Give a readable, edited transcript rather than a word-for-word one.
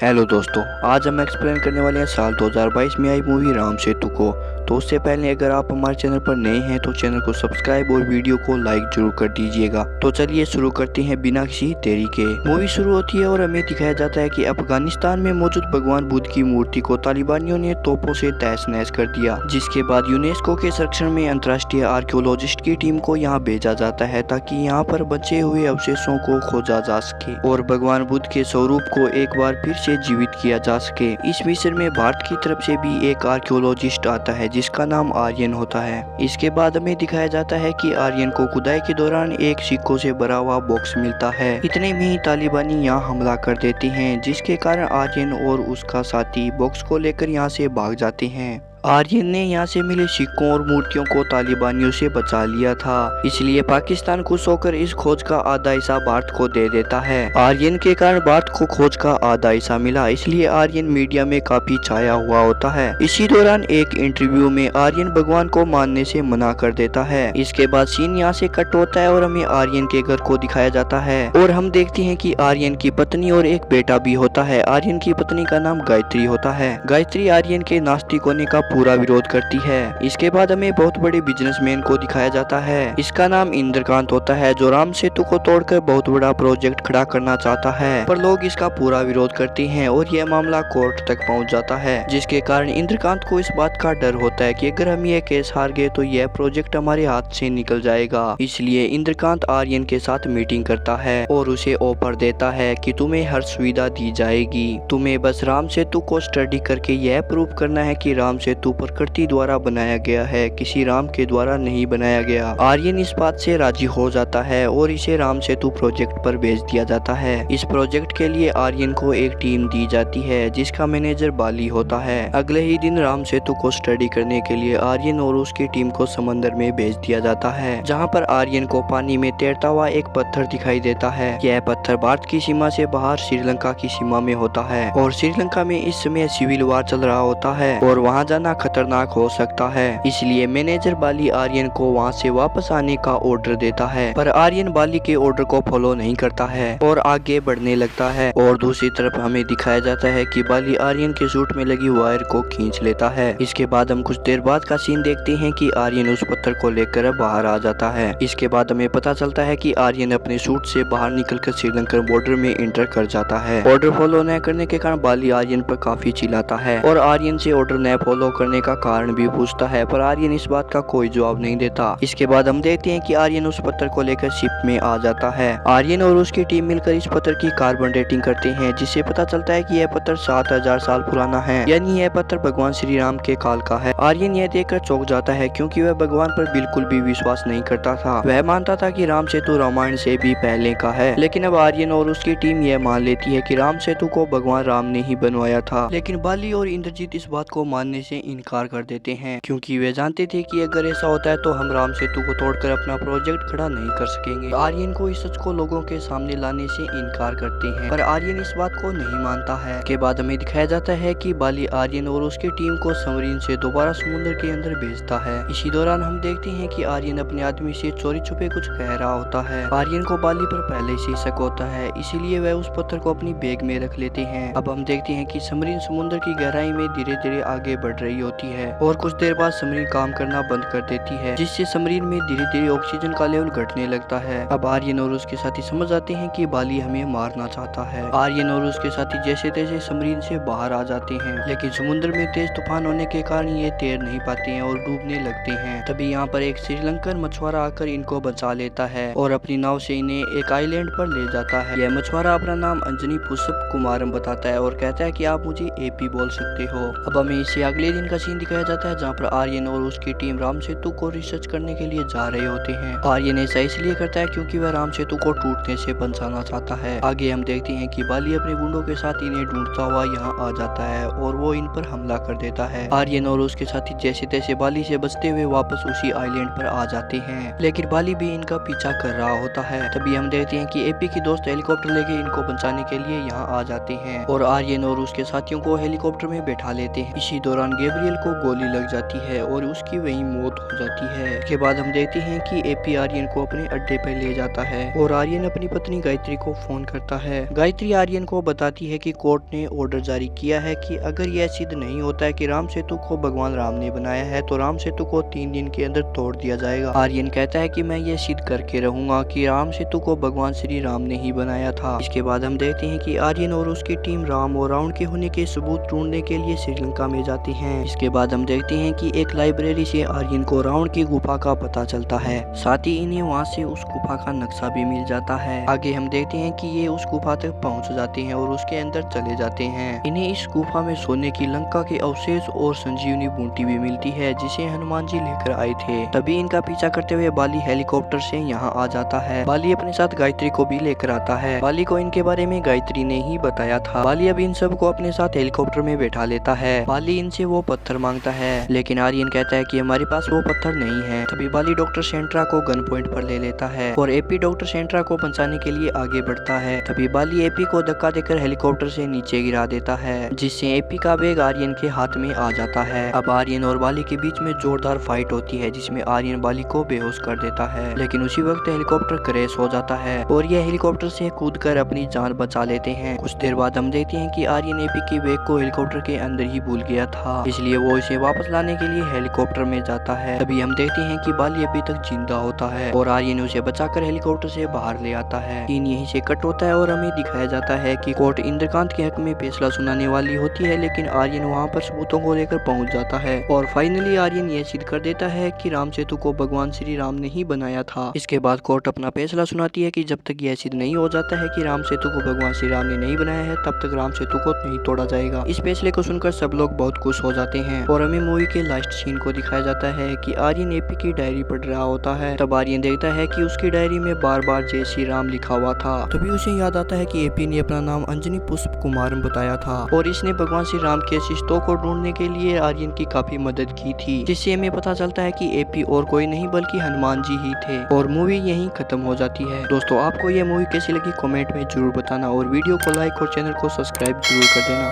Hello दोस्तों, आज हम एक्सप्लेन करने वाले हैं साल 2022 में आई मूवी राम सेतु को। तो उससे पहले अगर आप हमारे चैनल पर नए हैं तो चैनल को सब्सक्राइब और वीडियो को लाइक जरूर कर दीजिएगा। तो चलिए शुरू करते हैं बिना किसी देरी के। मूवी शुरू होती है और हमें दिखाया जाता है कि अफगानिस्तान में मौजूद भगवान बुद्ध की मूर्ति को तालिबानियों ने तोपों से तहस नहस कर दिया, जिसके बाद यूनेस्को के संरक्षण में अंतर्राष्ट्रीय आर्कियोलॉजिस्ट की टीम को यहाँ भेजा जाता है ताकि यहाँ पर बचे हुए अवशेषों को खोजा जा सके और भगवान बुद्ध के स्वरूप को एक बार फिर से जीवित किया जा सके। इस मिशन में भारत की तरफ से भी एक आर्कियोलॉजिस्ट आता है जिसका नाम आर्यन होता है। इसके बाद हमें दिखाया जाता है कि आर्यन को खुदाई के दौरान एक सिक्कों से भरा हुआ बॉक्स मिलता है। इतने में ही तालिबानी यहाँ हमला कर देते हैं, जिसके कारण आर्यन और उसका साथी बॉक्स को लेकर यहाँ से भाग जाते हैं। आर्यन ने यहाँ से मिले सिक्कों और मूर्तियों को तालिबानियों से बचा लिया था, इसलिए पाकिस्तान खुश होकर इस खोज का आधा हिस्सा भारत को दे देता है। आर्यन के कारण भारत को खोज का आधा हिस्सा मिला, इसलिए आर्यन मीडिया में काफी छाया हुआ होता है। इसी दौरान एक इंटरव्यू में आर्यन भगवान को मानने से मना कर देता है। इसके बाद सीन यहाँ से कट होता है और हमें आर्यन के घर को दिखाया जाता है और हम देखते हैं कि आर्यन की पत्नी और एक बेटा भी होता है। आर्यन की पत्नी का नाम गायत्री होता है। गायत्री आर्यन के नास्तिक होने का पूरा विरोध करती है। इसके बाद हमें बहुत बड़े बिजनेसमैन को दिखाया जाता है। इसका नाम इंद्रकांत होता है, जो राम सेतु को तोड़कर बहुत बड़ा प्रोजेक्ट खड़ा करना चाहता है, पर लोग इसका पूरा विरोध करते हैं और यह मामला कोर्ट तक पहुंच जाता है, जिसके कारण इंद्रकांत को इस बात का डर होता है कि अगर हम ये केस हार गए तो यह प्रोजेक्ट हमारे हाथ से निकल जाएगा। इसलिए इंद्रकांत आर्यन के साथ मीटिंग करता है और उसे ऑफर देता है कि तुम्हें हर सुविधा दी जाएगी, तुम्हें बस राम सेतु को स्टडी करके यह प्रूव करना है कि राम सेतु प्रकृति द्वारा बनाया गया है, किसी राम के द्वारा नहीं बनाया गया। आर्यन इस बात से राजी हो जाता है और इसे राम सेतु प्रोजेक्ट पर भेज दिया जाता है। इस प्रोजेक्ट के लिए आर्यन को एक टीम दी जाती है जिसका मैनेजर बाली होता है। अगले ही दिन राम सेतु को स्टडी करने के लिए आर्यन और उसकी टीम को समंदर में भेज दिया जाता है, जहाँ पर आर्यन को पानी में तैरता हुआ एक पत्थर दिखाई देता है। यह पत्थर भारत की सीमा से बाहर श्रीलंका की सीमा में होता है और श्रीलंका में इस समय सिविल वार चल रहा होता है और वहाँ जाना खतरनाक हो सकता है। इसलिए मैनेजर बाली आर्यन को वहां से वापस आने का ऑर्डर देता है, पर आर्यन बाली के ऑर्डर को फॉलो नहीं करता है और आगे बढ़ने लगता है। और दूसरी तरफ हमें दिखाया जाता है कि बाली आर्यन के सूट में लगी वायर को खींच लेता है। इसके बाद हम कुछ देर बाद का सीन देखते हैं कि आर्यन उस पत्थर को लेकर बाहर आ जाता है। इसके बाद हमें पता चलता है कि आर्यन अपने सूट से बाहर निकलकर श्रीलंकन बॉर्डर में एंटर कर जाता है। ऑर्डर फॉलो न करने के कारण बाली आर्यन पर काफी चिल्लाता है और आर्यन से ऑर्डर न फॉलो करने का कारण भी पूछता है, पर आर्यन इस बात का कोई जवाब नहीं देता। इसके बाद हम देखते हैं कि आर्यन उस पत्थर को लेकर शिप में आ जाता है। आर्यन और उसकी टीम मिलकर इस पत्थर की कार्बन डेटिंग करते हैं, जिससे पता चलता है कि यह पत्थर 7000 साल पुराना है, यानी यह पत्थर भगवान श्री राम के काल का है। आर्यन यह देखकर चौंक जाता है क्योंकि वह भगवान पर बिल्कुल भी विश्वास नहीं करता था। वह मानता था कि राम सेतु रामायण से भी पहले का है, लेकिन अब आर्यन और उसकी टीम यह मान लेती है कि राम सेतु को भगवान राम ने ही बनवाया था। लेकिन बाली और इंद्रजीत इस बात को मानने से इनकार कर देते हैं क्योंकि वे जानते थे कि अगर ऐसा होता है तो हम राम सेतु को तोड़कर अपना प्रोजेक्ट खड़ा नहीं कर सकेंगे। आर्यन को इस सच को लोगों के सामने लाने से इनकार करते हैं, पर आर्यन इस बात को नहीं मानता है। के बाद हमें दिखाया जाता है कि बाली आर्यन और उसकी टीम को सबमरीन से दोबारा समुद्र के अंदर भेजता है। इसी दौरान हम देखते हैं कि आर्यन अपने आदमी से चोरी छुपे कुछ कह रहा होता है। आर्यन को बाली पर पहले से शक होता है, इसीलिए वह उस पत्थर को अपनी बैग में रख लेते हैं। अब हम देखते हैं कि सबमरीन समुद्र की गहराई में धीरे धीरे आगे बढ़ रही होती है और कुछ देर बाद सबमरीन काम करना बंद कर देती है, जिससे सबमरीन में धीरे धीरे ऑक्सीजन का लेवल घटने लगता है। अब आर्यन और उसके साथी समझ जाते हैं कि बाली हमें मारना चाहता है। आर्यन और उसके साथी जैसे तैसे सबमरीन से बाहर आ जाते हैं, लेकिन समुद्र में तेज तूफान होने के कारण ये तैर नहीं पाते हैं और डूबने लगते हैं। तभी यहाँ पर एक श्रीलंकन मछुआरा आकर इनको बचा लेता है और अपनी नाव से इन्हें एक आइलैंड पर ले जाता है। यह मछुआरा अपना नाम अंजनी पुष्प कुमारम बताता है और कहता है कि आप मुझे एपी बोल सकते हो। अब हमें इसे अगले दिन का सीन दिखाया जाता है, जहाँ पर आर्यन और उसकी टीम राम सेतु को रिसर्च करने के लिए जा रहे होते हैं। आर्यन ऐसा इसलिए करता है क्योंकि वह राम सेतु को टूटने से बचाना चाहता है। आगे हम देखते हैं कि बाली अपने गुंडों के साथ इन्हें ढूंढता हुआ यहाँ आ जाता है और वो इन पर हमला कर देता है। आर्यन और उसके साथी जैसे तैसे बाली से बचते हुए वापस उसी आइलैंड पर आ जाते हैं, लेकिन बाली भी इनका पीछा कर रहा होता है। तभी हम देखते हैं कि एपी की दोस्त हेलीकॉप्टर लेके इनको बचाने के लिए यहाँ आ जाते हैं और आर्यन और उसके साथियों को हेलीकॉप्टर में बैठा लेते हैं। इसी दौरान गेम गैब्रियल को गोली लग जाती है और उसकी वहीं मौत हो जाती है। इसके बाद हम देखते हैं कि एपी आर्यन को अपने अड्डे पर ले जाता है और आर्यन अपनी पत्नी गायत्री को फोन करता है। गायत्री आर्यन को बताती है कि कोर्ट ने ऑर्डर जारी किया है कि अगर यह सिद्ध नहीं होता है कि राम सेतु को भगवान राम ने बनाया है तो राम सेतु को 3 दिन के अंदर तोड़ दिया जाएगा। आर्यन कहता है कि मैं ये सिद्ध करके रहूंगा कि राम सेतु को भगवान श्री राम ने ही बनाया था। इसके बाद हम देखते हैं कि आर्यन और उसकी टीम राम और रावण के होने के सबूत ढूंढने के लिए श्रीलंका में जाती है। इसके बाद हम देखते हैं कि एक लाइब्रेरी से आर्यन को रावण की गुफा का पता चलता है, साथ ही इन्हें वहाँ से उस गुफा का नक्शा भी मिल जाता है। आगे हम देखते हैं कि ये उस गुफा तक पहुँच जाते हैं और उसके अंदर चले जाते हैं। इन्हें इस गुफा में सोने की लंका के अवशेष और संजीवनी बूटी भी मिलती है जिसे हनुमान जी लेकर आए थे। तभी इनका पीछा करते हुए बाली हेलीकॉप्टर से यहाँ आ जाता है। बाली अपने साथ गायत्री को भी लेकर आता है। बाली को इनके बारे में गायत्री ने ही बताया था। बाली अब इन सब को अपने साथ हेलीकॉप्टर में बैठा लेता है। बाली इनसे वो पत्थर मांगता है लेकिन आर्यन कहता है कि हमारे पास वो पत्थर नहीं है। तभी बाली डॉक्टर सेंट्रा को गन पॉइंट पर ले लेता है और एपी डॉक्टर सेंट्रा को बचाने के लिए आगे बढ़ता है। तभी बाली एपी को धक्का देकर हेलीकॉप्टर से नीचे गिरा देता है जिससे एपी का बैग आर्यन के हाथ में आ जाता है। अब आर्यन और बाली के बीच में जोरदार फाइट होती है जिसमें आर्यन बाली को बेहोश कर देता है, लेकिन उसी वक्त हेलीकॉप्टर क्रैश हो जाता है और यह हेलीकॉप्टर से कूदकर अपनी जान बचा लेते हैं। कुछ देर बाद हम देखते हैं कि आर्यन एपी के बैग को हेलीकॉप्टर के अंदर ही भूल गया था, इसलिए वो इसे वापस लाने के लिए हेलीकॉप्टर में जाता है। तभी हम देखते हैं कि बाली अभी तक जिंदा होता है और आर्यन उसे बचाकर हेलीकॉप्टर से बाहर ले आता है। सीन यहीं से कट होता है और हमें दिखाया जाता है कि कोर्ट इंद्रकांत के हक में फैसला सुनाने वाली होती है, लेकिन आर्यन वहाँ पर सबूतों को लेकर पहुँच जाता है और फाइनली आर्यन ये सिद्ध कर देता है कि राम सेतु को भगवान श्री राम ने ही बनाया था। इसके बाद कोर्ट अपना फैसला सुनाती है कि जब तक यह सिद्ध नहीं हो जाता है कि राम सेतु को भगवान श्री राम ने नहीं बनाया है तब तक राम सेतु को नहीं तोड़ा जाएगा। इस फैसले को सुनकर सब लोग बहुत खुश हो जाते हैं और हमें मूवी के लास्ट सीन को दिखाया जाता है कि आर्यन एपी की डायरी पढ़ रहा होता है। तब आर्यन देखता है कि उसकी डायरी में बार बार जय श्री राम लिखा हुआ था। तभी उसे याद आता है कि एपी ने अपना नाम अंजनी पुष्प कुमार बताया था और इसने भगवान श्री राम के शिष्टों को ढूंढने के लिए आर्यन की काफी मदद की थी, जिससे हमें पता चलता है कि एपी और कोई नहीं बल्कि हनुमान जी ही थे और मूवी यहीं खत्म हो जाती है। दोस्तों आपको ये मूवी कैसी लगी कमेंट में जरूर बताना और वीडियो को लाइक और चैनल को सब्सक्राइब जरूर कर देना।